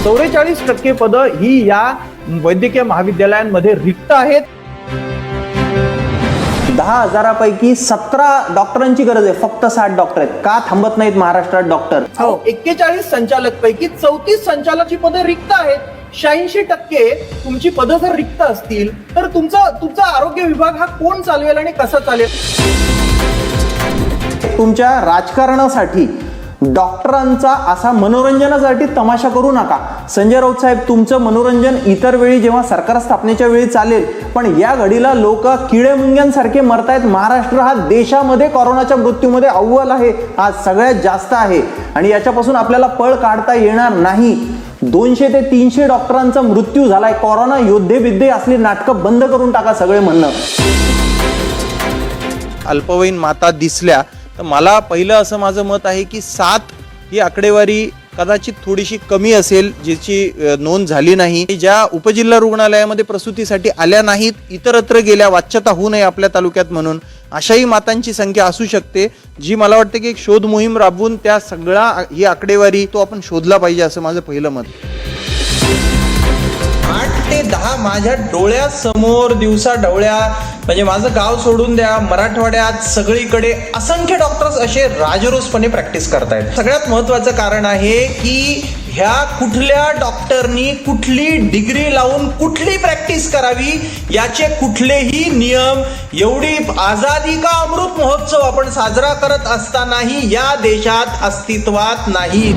44% पदं ही या वैद्यकीय महाविद्यालयांमध्ये रिक्त आहेत. 10,000पैकी 17 डॉक्टरांची गरज आहे. फक्त 60 डॉक्टर आहेत. का थांबत नाहीत महाराष्ट्रात डॉक्टर? 41 संचालक पैकी 34 संचालकाची पदं रिक्त आहेत. 86% तुमची पदं जर रिक्त असतील तर तुमचा आरोग्य विभाग हा कोण चालवेल आणि कसा चालेल? तुमच्या राजकारणासाठी डॉक्टरांचा असा मनोरंजनासाठी तमाशा करू नका. संजय राऊत साहेब, तुमचं मनोरंजन इतर वेळी जेव्हा सरकार स्थापनेच्या वेळी चालेल, पण या घडीला लोक किडे मुंग्यांसारखे मरतायत. महाराष्ट्र हा देशामध्ये कोरोनाच्या मृत्यूमध्ये अव्वल आहे, आज सगळ्यात जास्त आहे आणि याच्यापासून आपल्याला पळ काढता येणार नाही. 200 ते 300 डॉक्टरांचा मृत्यू झालाय. कोरोना योद्धे विद्ये असली नाटकं बंद करून टाका सगळे म्हणणं. अल्पवयीन माता दिसल्या तर मला पहिलं असं माझं मत आहे की 7 ही आकडेवारी कदाचित थोडीशी कमी असेल, ज्याची नोंद झाली नाही. ज्या उपजिल्हा रुग्णालयामध्ये प्रसूतीसाठी आल्या नाहीत, इतरत्र गेल्या, वाच्यता होऊ नये आपल्या तालुक्यात म्हणून, अशाही मातांची संख्या असू शकते, जी मला वाटतं की एक शोध मोहीम राबवून त्या सगळा ही आकडेवारी तो आपण शोधला पाहिजे, असं माझं पहिलं मत. 8 ते 10 माझ्या डोळ्यासमोर दिवसा ढवळ्या, म्हणजे माझं गाव सोडून द्या, मराठवाड्यात सगळीकडे असंख्य डॉक्टर्स असे राजरोसपणे प्रॅक्टिस करतायत. सगळ्यात महत्वाचं कारण आहे की ह्या कुठल्या डॉक्टरनी कुठली डिग्री लावून कुठली प्रॅक्टिस करावी याचे कुठलेही नियम, एवढी आझादी का अमृत महोत्सव आपण साजरा करत असतानाही या देशात अस्तित्वात नाही.